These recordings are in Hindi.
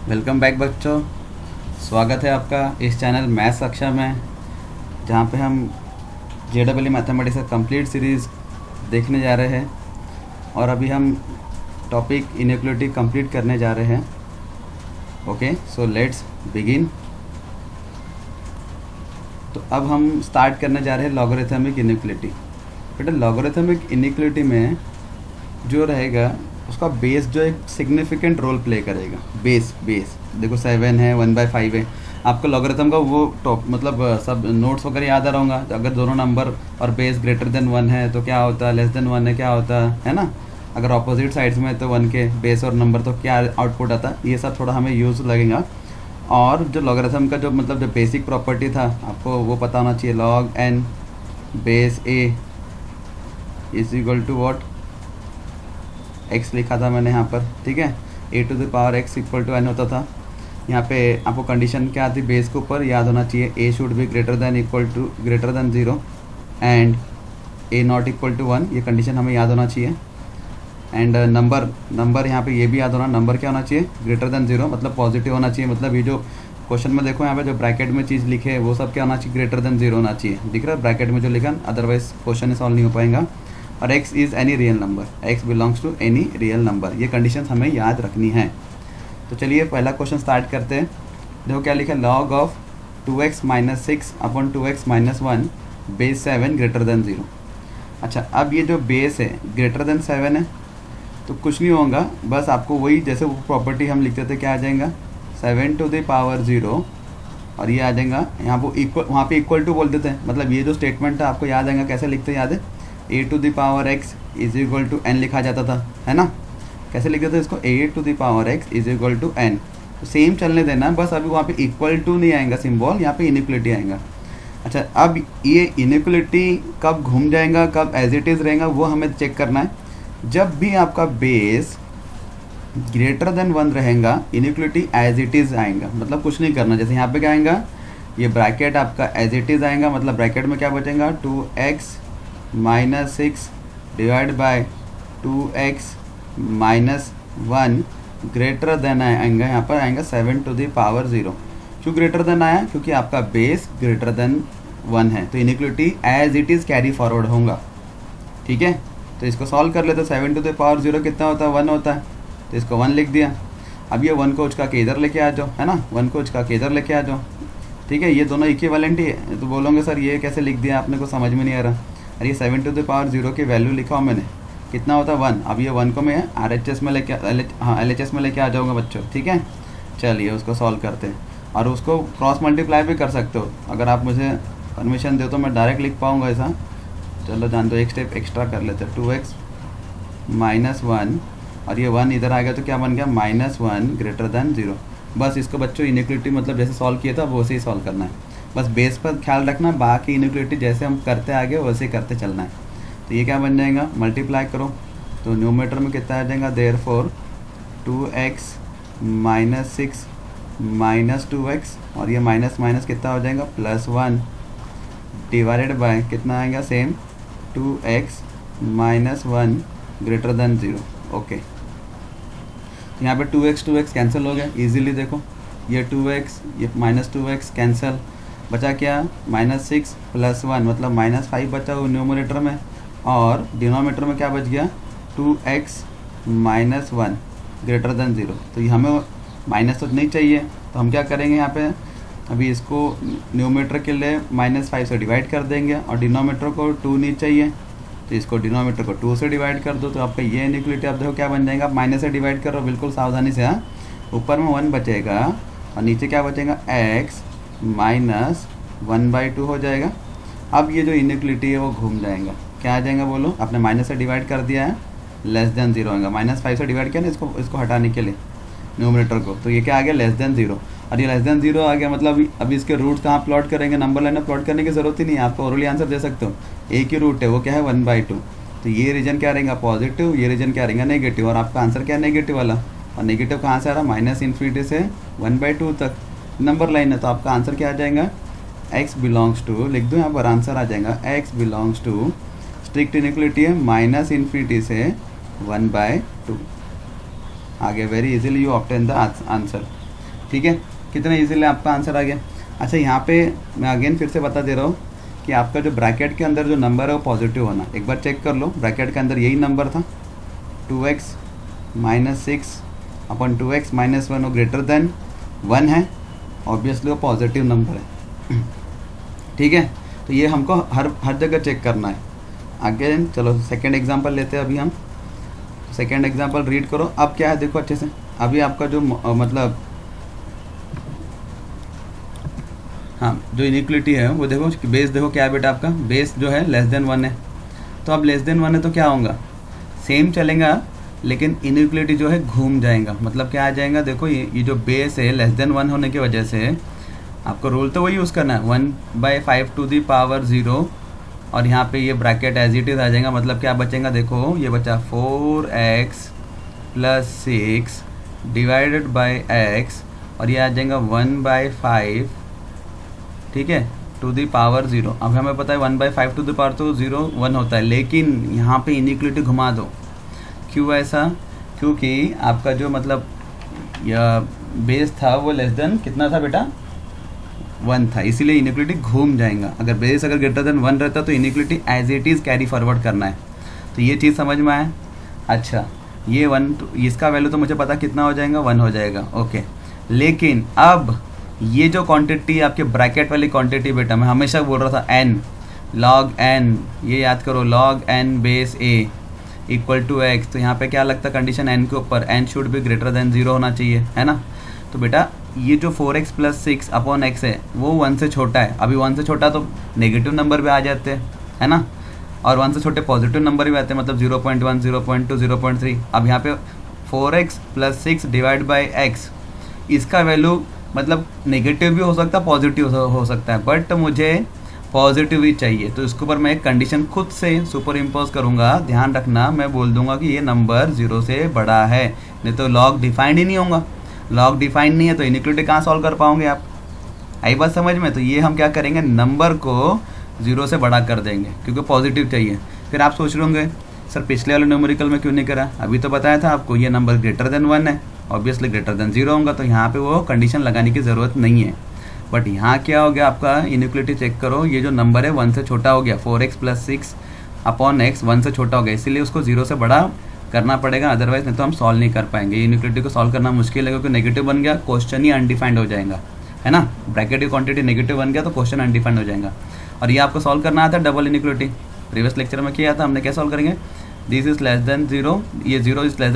वेलकम बैक बच्चों। स्वागत है आपका इस चैनल मैथ्स कक्षा में, जहाँ पे हम JEE मैथमेटिक्स का कंप्लीट सीरीज़ देखने जा रहे हैं और अभी हम टॉपिक इनइक्वालिटी कंप्लीट करने जा रहे हैं। Okay, so let's begin. तो अब हम स्टार्ट करने जा रहे हैं लॉगरिथमिक इनइक्वालिटी। बेटा लॉगरिथमिक इनइक्वालिटी में जो रहेगा उसका बेस जो एक सिग्निफिकेंट रोल प्ले करेगा। बेस देखो 7 है, 1/5 है। आपको लॉगरिथम का वो टॉप मतलब सब नोट्स वगैरह याद आ रहा होगा। तो अगर दोनों नंबर और बेस ग्रेटर देन 1 है तो क्या होता है, लेस देन 1 है क्या होता है ना। अगर ऑपोजिट साइड्स में तो 1 के बेस और नंबर तो क्या आउटपुट आता है, ये सब थोड़ा हमें यूज़ लगेगा। और जो लॉगरिथम का जो मतलब जो बेसिक प्रॉपर्टी था आपको वो पता होना चाहिए। Log n base a is equal to what, x लिखा था मैंने यहाँ पर, ठीक है। a⁴x इक्वल टू n होता था। यहाँ पे आपको कंडीशन क्या आती, बेस के ऊपर याद होना चाहिए a should be greater than 0 and a not equal to 1, ये कंडीशन हमें याद होना चाहिए। एंड नंबर यहाँ पे ये भी याद होना, नंबर क्या होना चाहिए, ग्रेटर देन 0 मतलब पॉजिटिव होना चाहिए। मतलब ये जो क्वेश्चन में देखो यहाँ पे जो ब्रैकेट में चीज़ लिखे है वो सब क्या होना चाहिए, ग्रेटर देन 0 होना चाहिए। दिख रहा है ब्रैकेट में जो लिखा, अदरवाइज क्वेश्चन सॉल्व नहीं हो पाएगा। और x is any real number, x belongs to any real number, ये कंडीशन हमें याद रखनी है। तो चलिए पहला क्वेश्चन स्टार्ट करते हैं। देखो क्या लिखा है, log of 2x - 6 upon 2x - 1 base 7 greater than 0। अच्छा, अब ये जो बेस है ग्रेटर देन 7 है तो कुछ नहीं होगा, बस आपको वही जैसे वो प्रॉपर्टी हम लिखते थे क्या आ जाएगा, 7⁴ और ये आ जाएगा यहाँ वो इक्वल, वहाँ पे इक्वल टू बोलते थे। मतलब ये जो स्टेटमेंट था आपको याद आएगा, कैसे लिखते याद है, a⁴x is equal to n लिखा जाता था, है ना। कैसे लिखते थे इसको, a⁴x is equal to n। तो सेम चलने देना, बस अभी वहाँ पे इक्वल टू नहीं आएगा सिंबल, यहाँ पे इनइक्वालिटी आएगा। अच्छा, अब ये इनइक्वालिटी कब घूम जाएगा, कब एज इट इज़ रहेगा, वो हमें चेक करना है। जब भी आपका बेस ग्रेटर देन 1 रहेगा इनइक्वालिटी एज इट इज़ आएगा। मतलब कुछ नहीं करना, जैसे यहाँ पे क्या आएगा, ये ब्रैकेट आपका एज इट इज़ आएगा। मतलब ब्रैकेट में क्या बचेगा, 2x - 6 divide by 2x - 1 greater than आएगा, यहाँ पर आएगा 7⁴0। क्यों ग्रेटर देन आया, क्योंकि आपका बेस ग्रेटर देन 1 है, तो inequality as it is carry forward होगा, ठीक है। तो इसको सॉल्व कर लेते, 7⁴0 कितना होता है, 1 होता है, तो इसको 1 लिख दिया। अब ये 1 को उचका के इधर लेके आ जाओ, है ना, 1 को उचका के इधर लेके आ जाओ, ठीक है। ये दोनों इक्विवेलेंट ही है। तो बोलोगे सर ये कैसे लिख दिया आपने, को समझ में नहीं आ रहा। और ये 7⁴0 की वैल्यू लिखा हो मैंने, कितना होता है 1। अब ये 1 को मैं RHS में लेके LHS में लेके आ जाऊँगा बच्चों, ठीक है। चलिए उसको सॉल्व करते हैं, और उसको क्रॉस मल्टीप्लाई भी कर सकते हो। अगर आप मुझे परमिशन दो तो मैं डायरेक्ट लिख पाऊँगा ऐसा। चलो जान दो, एक स्टेप एक्स्ट्रा कर लेते हैं, 2x - 1 और ये 1 इधर आ गया तो क्या बन गया, -1 ग्रेटर देन 0। बस इसको बच्चों इनइक्वालिटी मतलब जैसे सॉल्व किया था वैसे ही सॉल्व करना है। बस बेस पर ख्याल रखना, बाकी इनइक्वालिटी जैसे हम करते आगे वैसे ही करते चलना है। तो ये क्या बन जाएगा, मल्टीप्लाई करो तो न्यूमरेटर में कितना आ जाएगा, देयरफॉर 2x - 6 - 2x और ये माइनस माइनस कितना हो जाएगा, +1 डिवाइडेड बाय कितना आएगा, same 2x - 1 greater than 0। Okay, यहाँ पे 2x कैंसिल हो गया इजीली। देखो ये 2x ये -2x कैंसिल, बचा क्या, -6 + 1 मतलब -5 बचा वो न्यूमरेटर में, और डिनोमिनेटर में क्या बच गया, 2x - 1 ग्रेटर देन 0। तो ये हमें माइनस तो नहीं चाहिए, तो हम क्या करेंगे यहाँ पे, अभी इसको न्यूमरेटर के लिए -5 से डिवाइड कर देंगे, और डिनोमिनेटर को 2 नहीं चाहिए तो इसको डिनोमिनेटर को 2 से डिवाइड कर दो। तो आपका ये इनइक्वालिटी आप देखो क्या बन जाएगा, माइनस से डिवाइड करो बिल्कुल सावधानी से, हाँ। ऊपर में 1 बचेगा और नीचे क्या बचेगा, x - 1/2 हो जाएगा। अब ये जो इनइक्वालिटी है वो घूम जाएगा, क्या आ जाएगा बोलो, आपने माइनस से डिवाइड कर दिया है, लेस देन 0 होगा। -5 से डिवाइड किया ना इसको हटाने के लिए न्यूमरेटर को, तो ये क्या आ गया, लेस देन 0। और ये लेस देन 0 आ गया, मतलब अभी इसके रूट्स कहाँ प्लॉट करेंगे, नंबर लाइन में प्लॉट करने की ज़रूरत ही नहीं है, आपको ओरली आंसर दे सकते हो। एक ही रूट है, वो क्या है, 1/2। तो ये रीजन क्या रहेगा, पॉजिटिव, ये रीजन क्या रहेगा, नेगेटिव, और आपका आंसर क्या है, नेगेटिव वाला। और नेगेटिव कहाँ से आ रहा, -∞ से 1/2 तक नंबर लाइन है, तो आपका आंसर क्या आ जाएगा, x बिलोंग्स टू, लिख दो यहाँ पर, आंसर आ जाएगा x belongs to, strict inequality है -∞ से 1/2। आगे very easily you obtain the answer. ठीक है, कितने इजीली आपका आंसर आ गया। अच्छा यहाँ पे मैं अगेन फिर से बता दे रहा हूँ कि आपका जो ब्रैकेट के अंदर जो नंबर है वो पॉजिटिव होना। एक बार चेक कर लो, ब्रैकेट के अंदर यही नंबर था 2x - 6 अपन 2x - 1 वो ग्रेटर देन 1 है, ऑब्वियसली वो पॉजिटिव नंबर है। ठीक है, तो ये हमको हर जगह चेक करना है। आगे चलो सेकेंड एग्जाम्पल लेते हैं अभी हम। सेकेंड एग्जाम्पल रीड करो। अब क्या है देखो अच्छे से, अभी आपका जो मतलब हाँ जो इनिक्वलिटी है वो देखो, बेस देखो क्या है बेटा, आपका बेस जो है लेस देन 1 है। तो अब लेस देन 1 है तो क्या होगा, सेम चलेगा लेकिन इनिक्वलिटी जो है घूम जाएगा। मतलब क्या आ जाएगा, देखो ये जो बेस है लेस देन 1 होने की वजह से आपको रूल तो वही यूज़ करना है 1/5 टू दी पावर 0, और यहाँ पे ये ब्रैकेट एज इट इज़ आ जाएगा। मतलब क्या बचेगा, देखो ये बचा 4x + 6 डिवाइडेड बाय x, और ये आ जाएगा 1/5, ठीक है, टू दी पावर 0। अब हमें पता है 1/5 टू दी पावर तो 0 1 होता है, लेकिन यहाँ पे इनिक्वलिटी घुमा दो। क्यों ऐसा, क्योंकि आपका जो मतलब यह बेस था वो लेस देन कितना था बेटा, 1 था, इसीलिए इनिक्वलिटी घूम जाएगा। अगर बेस अगर ग्रेटर देन 1 रहता तो inequality as it is carry forward करना है। तो ये चीज़ समझ में आया। अच्छा ये 1, इसका वैल्यू तो मुझे पता कितना हो जाएगा, 1 हो जाएगा, ओके। लेकिन अब ये जो क्वांटिटी आपके ब्रैकेट वाली क्वांटिटी बेटा, मैं हमेशा बोल रहा था n log n, ये याद करो log n बेस a इक्वल टू x। तो यहाँ पे क्या लगता है कंडीशन n के ऊपर, n should be greater than 0 होना चाहिए, है ना। तो बेटा ये जो 4x + 6 अपॉन x है वो 1 से छोटा है। अभी 1 से छोटा तो नेगेटिव नंबर भी आ जाते हैं, है ना, और 1 से छोटे पॉजिटिव नंबर भी आते हैं, मतलब 0.1 0.2 0.3। अब यहाँ पे 4x + 6 डिवाइड बाई x, इसका वैल्यू मतलब नेगेटिव भी हो सकता है पॉजिटिव हो सकता है, बट मुझे पॉजिटिव ही चाहिए। तो इसके ऊपर मैं एक कंडीशन खुद से सुपर इम्पोज करूँगा। ध्यान रखना, मैं बोल दूंगा कि ये नंबर 0 से बड़ा है, नहीं तो लॉग डिफाइंड ही नहीं होगा। लॉग डिफाइंड नहीं है तो इनिक्वलिटी कहाँ सॉल्व कर पाओगे आप, आई बात समझ में। तो ये हम क्या करेंगे, नंबर को 0 से बड़ा कर देंगे क्योंकि पॉजिटिव चाहिए। फिर आप सोच रहे होंगे सर पिछले वाले न्यूमेरिकल में क्यों नहीं करा, अभी तो बताया था आपको ये नंबर ग्रेटर देन 1 है, ऑब्वियसली ग्रेटर देन 0 होगा, तो यहाँ पे वो कंडीशन लगाने की ज़रूरत नहीं है। बट यहाँ क्या हो गया आपका, इनिक्वलिटी चेक करो, ये जो नंबर है 1 से छोटा हो गया, 4x + 6 अपॉन x 1 से छोटा हो गया, इसीलिए उसको 0 से बड़ा करना पड़ेगा, अदरवाइज नहीं तो हम सॉल्व नहीं कर पाएंगे। इनिक्वलिटी को सॉल्व करना मुश्किल है क्योंकि नेगेटिव बन गया, क्वेश्चन ही अनडिफाइंड हो जाएगा, है ना। ब्रैकेट की क्वांटिटी नेगेटिव बन गया तो क्वेश्चन अनडिफाइंड हो जाएगा। और ये आपको सॉल्व करना आता है डबल इनिक्वलिटी, प्रीवियस लेक्चर में किया था हमने। क्या सॉल्व करेंगे, दिस इज लेस देन 0, ये 0 is less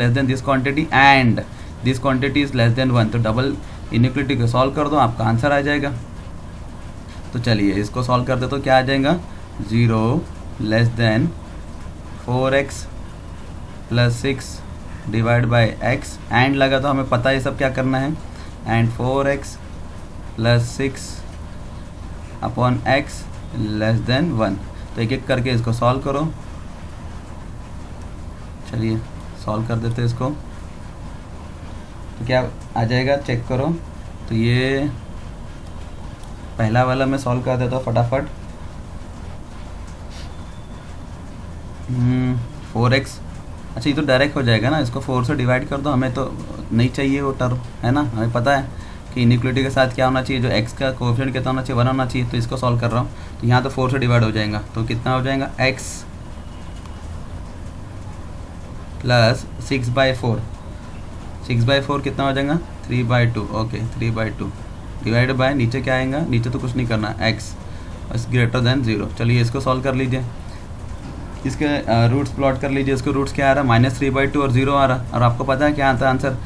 than this quantity and this quantity is less than 1। तो डबल इनिक्वलिटी को सॉल्व कर दो, आपका आंसर आ जाएगा। तो चलिए इसको सॉल्व कर दे तो क्या आ जाएगा, 0 less than 4x + 6 divide by x, and लगा तो हमें पता है सब क्या करना है, and 4x + 6 upon x less than 1। तो एक एक करके इसको सॉल्व करो। चलिए सॉल्व कर देते हैं इसको, तो क्या आ जाएगा चेक करो। तो ये पहला वाला मैं सॉल्व कर देता हूँ फटाफट। 4x, अच्छा ये तो डायरेक्ट हो जाएगा ना, इसको 4 से डिवाइड कर दो, हमें तो नहीं चाहिए वो टर्म, है ना। हमें पता है कि इनिक्वलिटी के साथ क्या होना चाहिए, जो x का कोएफिशिएंट कितना होना चाहिए, 1 होना चाहिए। तो इसको सॉल्व कर रहा हूँ, तो यहाँ तो 4 से डिवाइड हो जाएगा, तो कितना हो जाएगा, x + 6/4, 6/4 कितना हो जाएगा, 3/2, ओके 3/2 डिवाइड बाय, नीचे क्या आएगा, नीचे तो कुछ नहीं करना, x इज ग्रेटर देन 0। चलिए इसको सॉल्व कर लीजिए, इसके रूट्स प्लॉट कर लीजिए। इसको रूट्स क्या आ रहा है, -3/2 और 0 आ रहा, और आपको पता है क्या आता है आंसर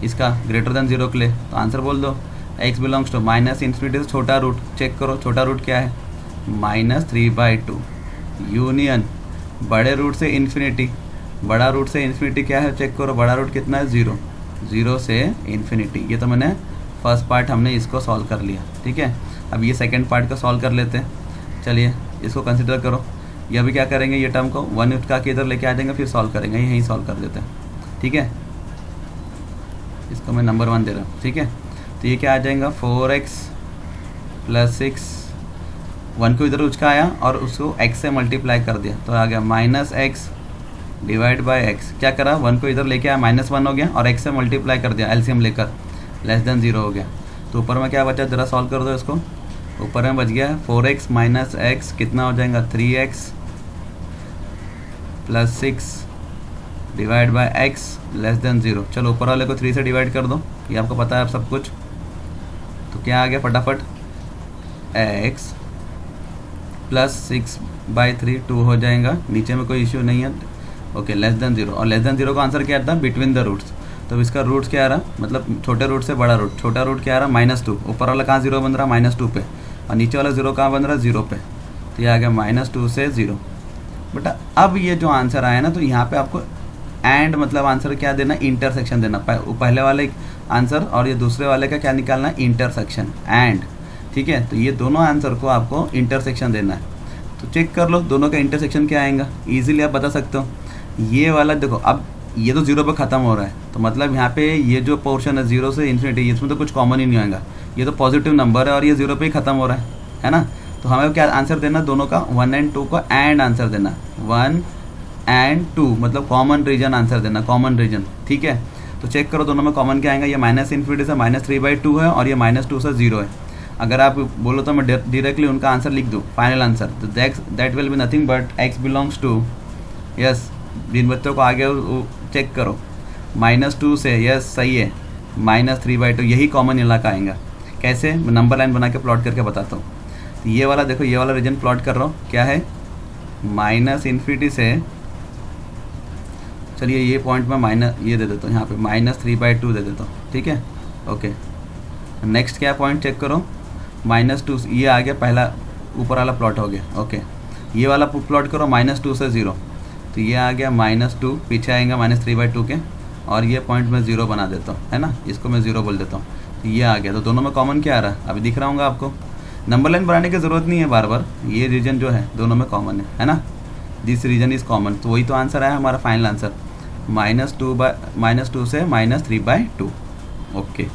इसका ग्रेटर देन 0 के लिए, तो आंसर बोल दो, x बिलोंग्स टू -∞ से छोटा रूट। चेक करो छोटा रूट क्या है, -3/2 यूनियन बड़े रूट से इन्फिनिटी, बड़ा रूट से इन्फिनिटी क्या है, चेक करो बड़ा रूट कितना है, 0, 0 से इन्फिनिटी। ये तो मैंने फर्स्ट पार्ट हमने इसको सॉल्व कर लिया, ठीक है। अब ये सेकंड पार्ट को सॉल्व कर लेते हैं। चलिए इसको कंसिडर करो, ये अभी क्या करेंगे, ये टर्म को 1 उठा के इधर लेके आ जाएंगे, फिर सॉल्व करेंगे, यहीं सॉल्व कर देते हैं, ठीक है। इसको मैं नंबर 1 दे रहा हूँ, ठीक है। तो ये क्या आ जाएगा, 4x + 6, 1 को इधर उचका आया और उसको x से मल्टीप्लाई कर दिया, तो आ गया -x डिवाइड बाय x। क्या करा, 1 को इधर लेके आया, -1 हो गया और x से मल्टीप्लाई कर दिया एलसीएम लेकर, लेस देन 0 हो गया। तो ऊपर में क्या बचा, ज़रा सॉल्व कर दो इसको। ऊपर में बच गया 4x माइनस एक्स, कितना हो जाएगा 3x plus 6 divide by x less than 0। चलो ऊपर वाले को 3 से डिवाइड कर दो, ये आपको पता है अब सब कुछ। तो क्या आ गया फटाफट, x प्लस 6/3 2 हो जाएगा। नीचे में कोई इश्यू नहीं है। Okay, less than 0। और लेस देन 0 का आंसर क्या आता है, बिटवीन द रूट्स। तो इसका रूट्स क्या आ रहा, मतलब छोटे रूट से बड़ा रूट। छोटा रूट क्या आ रहा, -2। ऊपर वाला कहाँ 0 बन रहा, -2 पे, और नीचे वाला 0 कहाँ बन रहा, 0 पे। तो ये आ गया -2 से 0। बेटा अब ये जो आंसर आया ना, तो यहाँ पे आपको एंड मतलब आंसर क्या देना, इंटरसेक्शन देना। पहले वाले आंसर और ये दूसरे वाले का क्या निकालना है, इंटरसेक्शन एंड। ठीक है, तो ये दोनों आंसर को आपको इंटरसेक्शन देना है। तो चेक कर लो दोनों का इंटरसेक्शन क्या आएगा, ईजिली आप बता सकते हो। ये वाला देखो, अब ये तो 0 पे ख़त्म हो रहा है, तो मतलब यहाँ पे ये जो पोर्शन है 0 से इन्फिनिटी, इसमें तो कुछ कॉमन ही नहीं आएगा। ये तो पॉजिटिव नंबर है और ये 0 पे ही ख़त्म हो रहा है ना। तो हमें क्या आंसर देना, दोनों का 1 और 2 का एंड आंसर देना। 1 और 2 मतलब कॉमन रीजन आंसर देना, कॉमन रीजन। ठीक है, तो चेक करो दोनों में कॉमन क्या आएगा। ये -∞ से -3/2 है और ये -2 से 0 है। अगर आप बोलो तो मैं डायरेक्टली उनका आंसर लिख दूँ, फाइनल आंसर। तो that will be nothing but x belongs to, yes जिन बच्चों को आगे चेक करो, -2 से, यस सही है, -3/2 यही कॉमन इलाका आएगा। कैसे, मैं नंबर लाइन बना के प्लॉट करके बताता हूँ। तो ये वाला देखो, ये वाला रीजन प्लॉट कर रहा हूँ, क्या है -∞ से, चलिए ये पॉइंट में ये दे देता हूँ, यहाँ पे -3/2 दे देता हूँ। ठीक है, ओके। नेक्स्ट क्या पॉइंट चेक करो, -2, ये आ गया पहला ऊपर वाला प्लॉट हो गया। ओके, ये वाला प्लॉट करो -2 से 0, तो ये आ गया -2, पीछे आएगा -3/2 के, और ये पॉइंट में 0 बना देता हूँ, है ना, इसको मैं 0 बोल देता हूँ। तो ये आ गया। तो दोनों में कॉमन क्या आ रहा है, अभी दिख रहा होगा आपको। नंबर लाइन बनाने की ज़रूरत नहीं है बार बार, ये रीजन जो है दोनों में कॉमन है ना, दिस रीजन इज़ कॉमन। तो वही तो आंसर आया हमारा फाइनल आंसर, -2 से -3/2। Okay,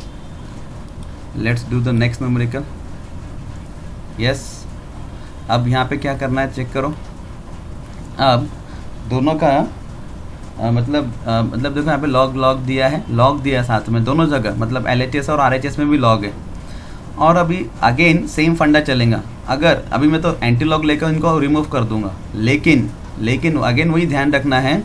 let's do the next numerical. Yes, अब यहाँ पे क्या करना है चेक करो। अब दोनों का मतलब देखो यहाँ पे लॉग दिया है, लॉग दिया है साथ में दोनों जगह, मतलब LHS और RHS में भी लॉग है। और अभी अगेन सेम फंडा चलेगा। अगर अभी मैं तो एंटी लॉग लेकर इनको रिमूव कर दूंगा, लेकिन अगेन वही ध्यान रखना है,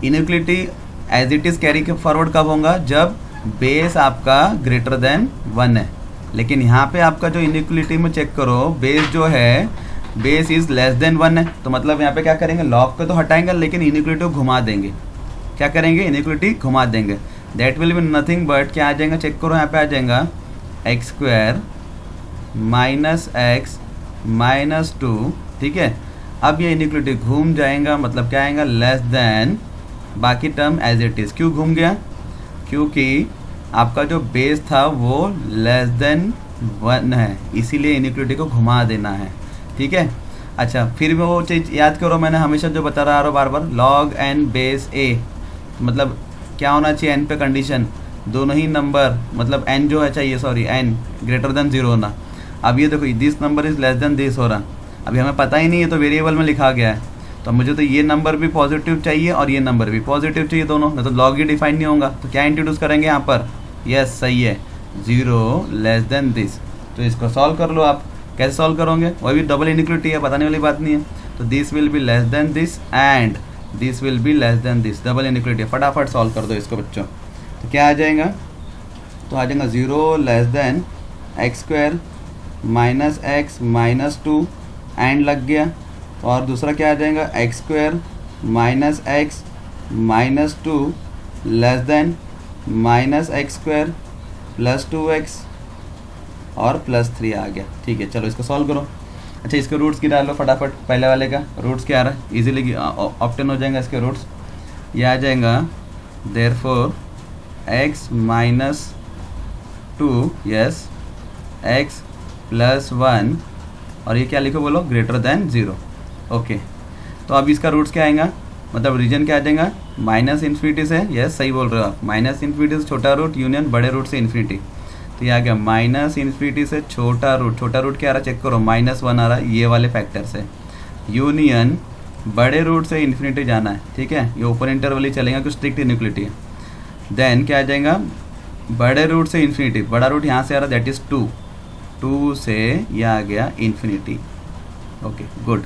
inequality as it is carry forward कब होगा, जब बेस आपका ग्रेटर देन 1 है। लेकिन यहाँ पे आपका जो इनइक्वालिटी में चेक करो, बेस जो है, बेस इज़ लेस देन 1 है। तो मतलब यहाँ पे क्या करेंगे, लॉग को तो हटाएंगे लेकिन इनइक्वालिटी को घुमा देंगे। क्या करेंगे, इनइक्वालिटी घुमा देंगे। That will be nothing but क्या आ जाएगा, चेक करो यहाँ पे आ जाएगा x² - x - 2। ठीक है, अब ये इनइक्वालिटी घूम जाएगा, मतलब क्या आएगा, लेस देन बाकी टर्म एज इट इज़। क्यों घूम गया, क्योंकि आपका जो बेस था वो लेस देन 1 है, इसीलिए इनइक्वालिटी को घुमा देना है। ठीक है, अच्छा फिर वो चीज़ याद करो, मैंने हमेशा जो बता रहा हूँ बार बार, लॉग n बेस a, मतलब क्या होना चाहिए n पे कंडीशन, दोनों ही नंबर, मतलब n जो है चाहिए, सॉरी n ग्रेटर देन 0 होना। अब ये देखो, this number is less than this हो रहा, अभी हमें पता ही नहीं है, तो वेरिएबल में लिखा गया है। तो मुझे तो ये नंबर भी पॉजिटिव चाहिए और ये नंबर भी पॉजिटिव चाहिए दोनों, नहीं तो लॉग ही डिफाइन नहीं होगा। तो क्या इंट्रोड्यूस करेंगे यहाँ पर, यस सही है, 0 लेस देन दिस। तो इसको सॉल्व कर लो आप। कैसे सॉल्व करोगे, वही भी डबल इनइक्वालिटी है, बताने वाली बात नहीं है। तो this will be less than this and this will be less than this, double inequality. फटाफट सॉल्व कर दो इसको बच्चों। तो क्या आ जाएगा, तो आ जाएगा 0 less than x² - x - 2 and लग गया। और दूसरा क्या आ जाएगा, x² - x - 2 less than -x² + 2x और +3 आ गया। ठीक है, चलो इसको सॉल्व करो। अच्छा, इसके रूट्स की डालो फटाफट। पहले वाले का रूट्स क्या आ रहा है, इजीली ऑप्टेन हो जाएगा इसके रूट्स। ये आ जाएगा देयरफॉर x - 2, यस x + 1, और ये क्या लिखो बोलो, ग्रेटर देन 0। ओके, तो अब इसका रूट्स क्या आएगा, मतलब रीजन क्या आ जाएगा, -∞ से, यस सही बोल रहे हो आप, -∞ से छोटा रूट यूनियन बड़े रूट से इन्फिनिटी। तो ये आ गया -∞ से छोटा रूट क्या आ रहा है चेक करो, -1 आ रहा है ये वाले फैक्टर से, यूनियन बड़े रूट से इन्फिनिटी जाना है। ठीक है, ये ओपन इंटरवल ही चलेगा, कुछ स्ट्रिक्ट इनइक्वालिटी है। देन क्या आ जाएगा, बड़े रूट से इन्फिनिटी, बड़ा रूट यहाँ से आ रहा दैट इज़ 2, 2 से ये आ गया इन्फिनिटी। Okay good.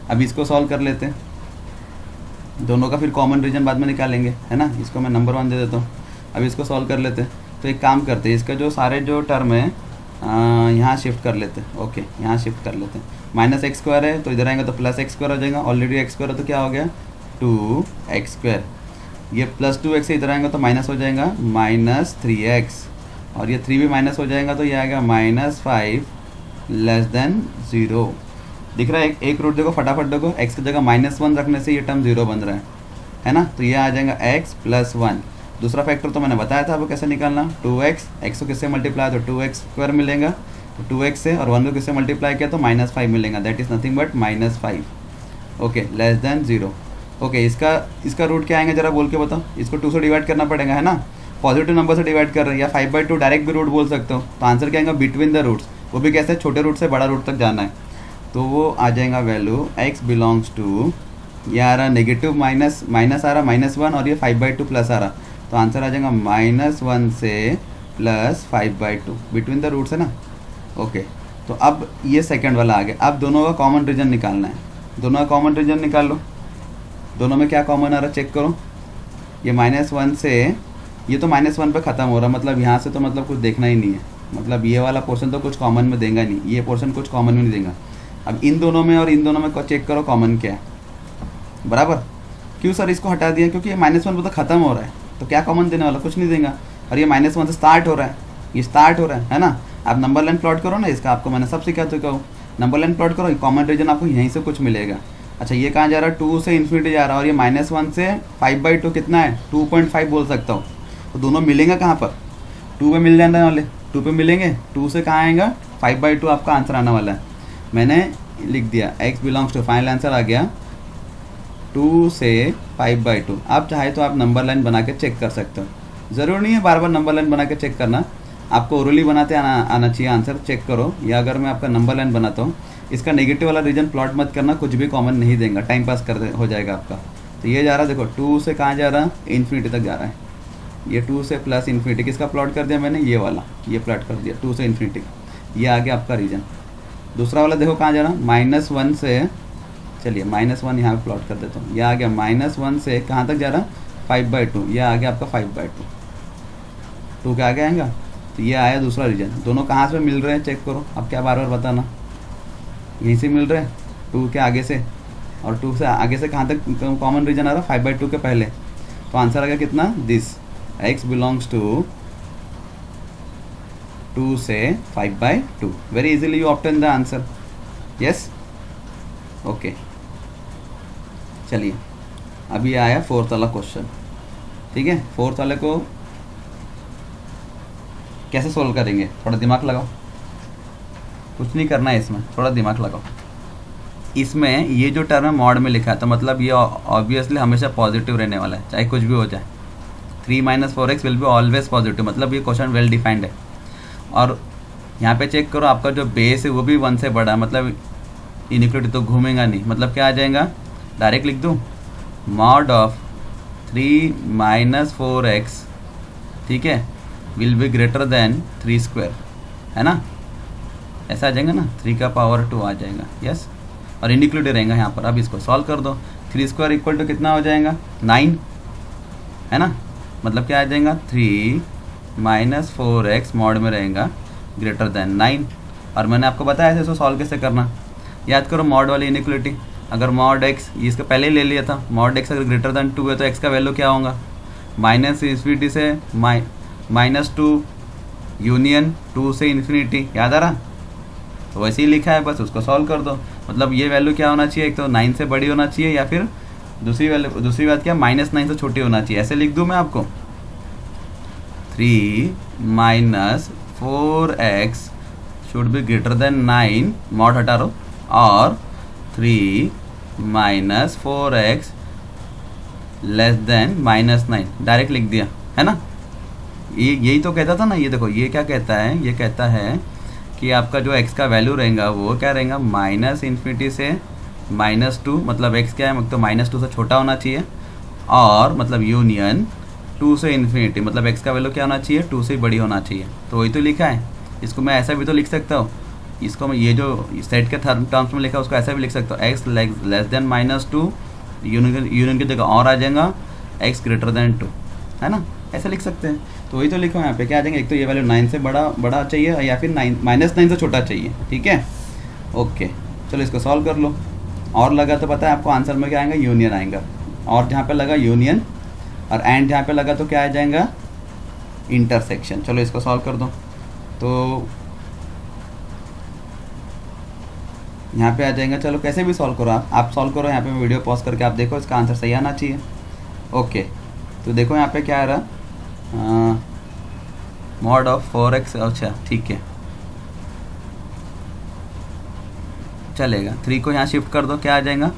अब इसको सॉल्व कर लेते हैं, दोनों का फिर कॉमन रीजन बाद में निकालेंगे, है ना। इसको मैं नंबर 1 दे देता हूँ। अब इसको सॉल्व कर लेते हैं। तो एक काम करते हैं, इसका जो सारे जो टर्म है यहाँ शिफ्ट कर लेते हैं। ओके यहाँ शिफ्ट कर लेते हैं। माइनस एक्स स्क्वायर है तो इधर आएंगे तो प्लस एक्स स्क्वायर हो जाएगा, ऑलरेडी एक्स स्क्वायर है तो क्या हो गया 2x स्क्वायर। ये प्लस 2x से इधर आएंगे तो माइनस हो जाएगा -3x, और ये 3 भी माइनस हो जाएगा तो ये आएगा -5 <0। दिख रहा है एक रूट देखो फटाफट देखो, x की जगह -1 रखने से ये टर्म 0 बन रहा है ना। तो ये आ जाएगा x + 1। दूसरा फैक्टर तो मैंने बताया था आपको कैसे निकालना, 2x, x को किससे मल्टीप्लाई तो 2x स्क्वायर मिलेगा, तो 2x से, और 1 को किससे मल्टीप्लाई किया तो -5 मिलेगा, that is nothing but -5। Okay <0। Okay इसका रूट क्या आएंगे जरा बोल के बताओ। इसको 2 से डिवाइड करना पड़ेगा, है ना। पॉजिटिव नंबर से डिवाइड कर रहे हैं, या 5/2 डायरेक्ट भी रूट बोल सकते हो। तो आंसर क्या आएगा बिटवीन द रूट्स, वो भी कैसे, छोटे रूट से बड़ा रूट तक जाना है। तो वो आ जाएगा वैल्यू x बिलोंग्स टू, ये आ रहा नेगेटिव माइनस आ रहा -1, और ये 5/2 प्लस आ रहा, तो आंसर आ जाएगा -1 से +5/2 बिटवीन द रूट्स, है ना। ओके तो अब ये सेकंड वाला आ गया। अब दोनों का कॉमन रीजन निकालना है, दोनों का कॉमन रीजन निकाल लो। दोनों में क्या कॉमन आ रहा है चेक करो। ये -1 से, ये तो -1 पे ख़त्म हो रहा, मतलब यहाँ से तो मतलब कुछ देखना ही नहीं है, मतलब ये वाला पोर्शन तो कुछ कॉमन में देगा नहीं, ये पोर्शन कुछ कॉमन में नहीं देगा। अब इन दोनों में और इन दोनों में चेक करो कॉमन क्या है, बराबर। क्यों सर इसको हटा दिया, क्योंकि ये -1 पे तो ख़त्म हो रहा है, तो क्या कॉमन देने वाला, कुछ नहीं देगा। और ये -1 से स्टार्ट हो रहा है, ये स्टार्ट हो रहा है ना। आप नंबर लाइन प्लॉट करो ना, इसका आपको मैंने सब सिखा चुका हूँ। नंबर लाइन प्लॉट करो, कॉमन रीजन आपको यहीं से कुछ मिलेगा। अच्छा ये कहाँ जा रहा है, 2 से इन्फिनिटी जा रहा है, और ये -1 से 5/2 कितना है 2.5 बोल सकता हूँ। तो दोनों मिलेंगे कहाँ पर, 2 पे मिल जाने वाले, 2 पे मिलेंगे, 2 से कहाँ आएगा 5/2 आपका आंसर आने वाला है। मैंने लिख दिया x belongs to, final answer आ गया 2 से 5/2। आप चाहे तो आप नंबर लाइन बना के चेक कर सकते हो, ज़रूर नहीं है बार बार नंबर लाइन बना के चेक करना, आपको ओरली बनाते आना चाहिए आंसर। चेक करो, या अगर मैं आपका नंबर लाइन बनाता हूँ, इसका नेगेटिव वाला रीजन प्लॉट मत करना, कुछ भी कॉमन नहीं देगा, टाइम पास हो जाएगा आपका। तो ये जा रहा है देखो 2 से कहाँ जा रहा है, इन्फिनिटी तक जा रहा है। ये 2 से प्लस इन्फिनिटी किसका प्लॉट कर दिया मैंने, ये वाला, ये प्लॉट कर दिया 2 से इन्फिनिटी, ये आ गया आपका रीजन। दूसरा वाला देखो कहाँ जा रहा, -1 से, चलिए -1 यहाँ प्लॉट कर देता हूँ, ये आ गया -1 से कहाँ तक जा रहा 5/2, ये आ गया आपका 5/2, 2 के आगे आएगा। तो ये आया दूसरा रीजन। दोनों कहाँ से मिल रहे हैं चेक करो, अब क्या बार बार बताना, यहीं से मिल रहे हैं 2 के आगे से, और 2 से आगे से कहाँ तक कॉमन रीजन आ रहा 5/2 के पहले। तो आंसर आ गया कितना, दिस x बिलोंग्स टू 2 से 5/2। Very easily you obtain the answer, yes. Okay चलिए अभी आया 4th वाला क्वेश्चन, ठीक है। 4th वाले को कैसे सोल्व करेंगे, थोड़ा दिमाग लगाओ, कुछ नहीं करना है इसमें, थोड़ा दिमाग लगाओ। इसमें ये जो टर्म है मॉड में लिखा है, तो मतलब ये ऑब्वियसली हमेशा पॉजिटिव रहने वाला है, चाहे कुछ भी हो जाए। 3 - 4x will be always positive, मतलब ये क्वेश्चन वेल डिफाइंड है। और यहाँ पे चेक करो, आपका जो बेस है वो भी 1 से बड़ा है, मतलब इनइक्वालिटी तो घूमेगा नहीं, मतलब क्या आ जाएगा, डायरेक्ट लिख दूँ, मॉड ऑफ 3 - 4x, ठीक है, will be greater then 3 square, है ना, ऐसा आ जाएगा ना, 3 का पावर 2 आ जाएगा, यस। और इनइक्वालिटी रहेगा यहाँ पर। अब इसको सॉल्व कर दो, 3 स्क्वायर इक्वल टू कितना हो जाएगा 9, है ना, मतलब क्या आ जाएगा 3 - 4x मॉड में रहेगा ग्रेटर देन 9। और मैंने आपको बताया था इसको सॉल्व कैसे करना, याद करो मॉड वाली इनइक्वालिटी। अगर मॉड x, इसका पहले ही ले लिया था, मॉड x अगर ग्रेटर देन 2 है तो x का वैल्यू क्या होगा, -∞ से -2 यूनियन 2 से इन्फिनिटी, याद आ रहा। तो वैसे ही लिखा है, बस उसको सॉल्व कर दो। मतलब ये वैल्यू क्या होना चाहिए, एक तो 9 से बड़ी होना चाहिए, या फिर दूसरी बात क्या, -9 से छोटी होना चाहिए। ऐसे लिख दूँ मैं आपको, 3 - 4x should be greater then 9, mod हटा रो, और 3 - 4x लेस देन -9, डायरेक्ट लिख दिया, है ना। ये यही तो कहता था ना, ये देखो ये क्या कहता है, ये कहता है कि आपका जो x का वैल्यू रहेगा वो क्या रहेगा, -∞ से -2, मतलब x क्या है, तो -2 से छोटा होना चाहिए, और मतलब यूनियन 2 से इन्फिनिटी, मतलब x का वैल्यू क्या होना चाहिए, 2 से बड़ी होना चाहिए। तो वही तो लिखा है। इसको मैं ऐसा भी तो लिख सकता हूँ, इसको मैं ये जो सेट के टर्म्स में लिखा है उसको ऐसा भी लिख सकता हूँ, x लेस देन -2, यूनियन की जगह और आ जाएगा x ग्रेटर देन 2, है ना, ऐसा लिख सकते हैं। तो वही तो लिखा है यहाँ पे, क्या आ जाएंगे, एक तो ये वैल्यू 9 से बड़ा चाहिए या फिर -9 से छोटा चाहिए, ठीक है। ओके, चलो इसको सॉल्व कर लो। और लगा तो पता है आपको आंसर में क्या आएगा, यूनियन आएगा। और जहाँ पे लगा यूनियन, और एंड जहाँ पे लगा तो क्या आ जाएगा, इंटरसेक्शन। चलो इसको सॉल्व कर दो। तो यहाँ पे आ जाएगा, चलो कैसे भी सॉल्व करो, आप सॉल्व करो। यहाँ पे मैं वीडियो पॉज करके आप देखो, इसका आंसर सही आना चाहिए। ओके, तो देखो यहाँ पे क्या आ रहा, मॉड ऑफ 4x, अच्छा ठीक है चलेगा। 3 को यहाँ शिफ्ट कर दो, क्या आ जाएगा,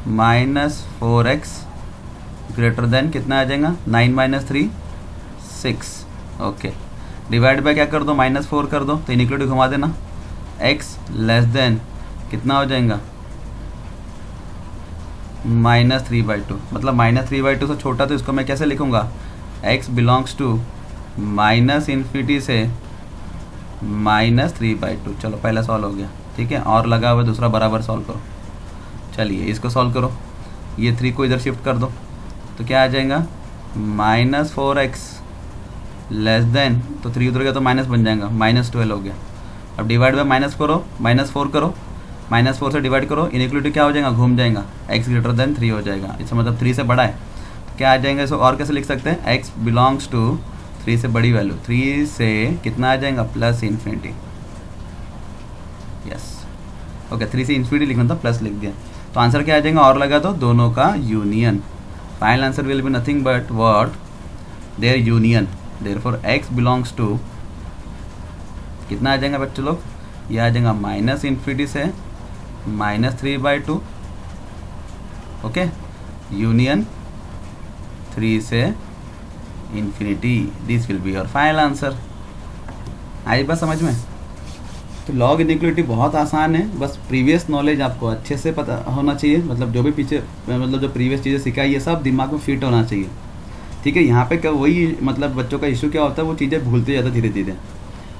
-4x ग्रेटर देन कितना आ जाएगा, 9 - 3 6। ओके, डिवाइड बाय क्या कर दो, -4 कर दो, तो इनइक्वालिटी घुमा देना, x लेस देन कितना हो जाएगा, -3/2, मतलब -3/2 से छोटा। तो इसको मैं कैसे लिखूँगा, x बिलोंग्स टू -इन्फिनिटी से -3/2। चलो पहला सॉल्व हो गया, ठीक है। और लगा हुआ दूसरा बराबर सॉल्व करो। चलिए इसको सॉल्व करो, ये 3 को इधर शिफ्ट कर दो, तो क्या आ जाएगा, -4x लेस देन, तो 3 उधर गया तो माइनस बन जाएगा, -12 हो गया। अब डिवाइड बाय -4 करो, -4 से डिवाइड करो, इनइक्वालिटी क्या हो जाएगा, घूम जाएगा, x ग्रेटर देन 3 हो जाएगा। इसका मतलब 3 से बड़ा है, तो क्या आ जाएगा, इसको और कैसे लिख सकते हैं, x बिलोंग्स टू 3 से बड़ी वैल्यू, 3 से कितना आ जाएगा, +इन्फिनिटी। यस, ओके, 3 से इन्फिनिटी लिखना था, प्लस लिख दिया, तो आंसर क्या आ जाएगा, और लगा तो दोनों का union. Final answer will be nothing but what, their union. Therefore x belongs to कितना आ जाएगा बच्चों लोग, ये आ जाएगा -इन्फिनिटी से -3/2, ओके, यूनियन 3 से इन्फिनिटी। This will be your final answer. आई बात समझ में। तो लॉग इनइक्वालिटी बहुत आसान है, बस प्रीवियस नॉलेज आपको अच्छे से पता होना चाहिए, मतलब जो भी पीछे मतलब जो प्रीवियस चीज़ें सिखाई ये सब दिमाग में फिट होना चाहिए, ठीक है। यहाँ पे क्या वही मतलब बच्चों का इशू क्या होता है, वो चीज़ें भूलते जाते धीरे धीरे।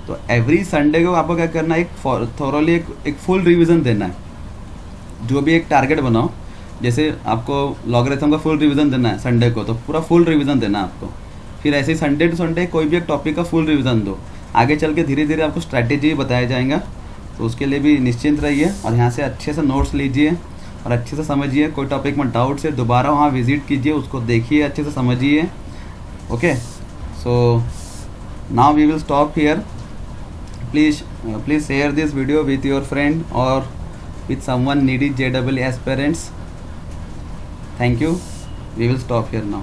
तो एवरी संडे को आपको क्या करना है, एक थोरली एक फुल रिवीजन देना है। जो भी एक टारगेट बनाओ, जैसे आपको लॉगरिथम का फुल रिवीजन देना है संडे को, तो पूरा फुल रिवीजन देना है आपको। फिर ऐसे ही संडे टू संडे कोई भी एक टॉपिक का फुल रिवीजन दो। आगे चल के धीरे धीरे आपको स्ट्रैटेजी बताया जाएगा, तो उसके लिए भी निश्चिंत रहिए। और यहाँ से अच्छे से नोट्स लीजिए और अच्छे से समझिए। कोई टॉपिक में डाउट से दोबारा वहाँ विजिट कीजिए, उसको देखिए, अच्छे से समझिए। Okay, so now we will stop here. Please share this video with your friend or with someone needy JEE aspirants. Thank you. We will stop here now.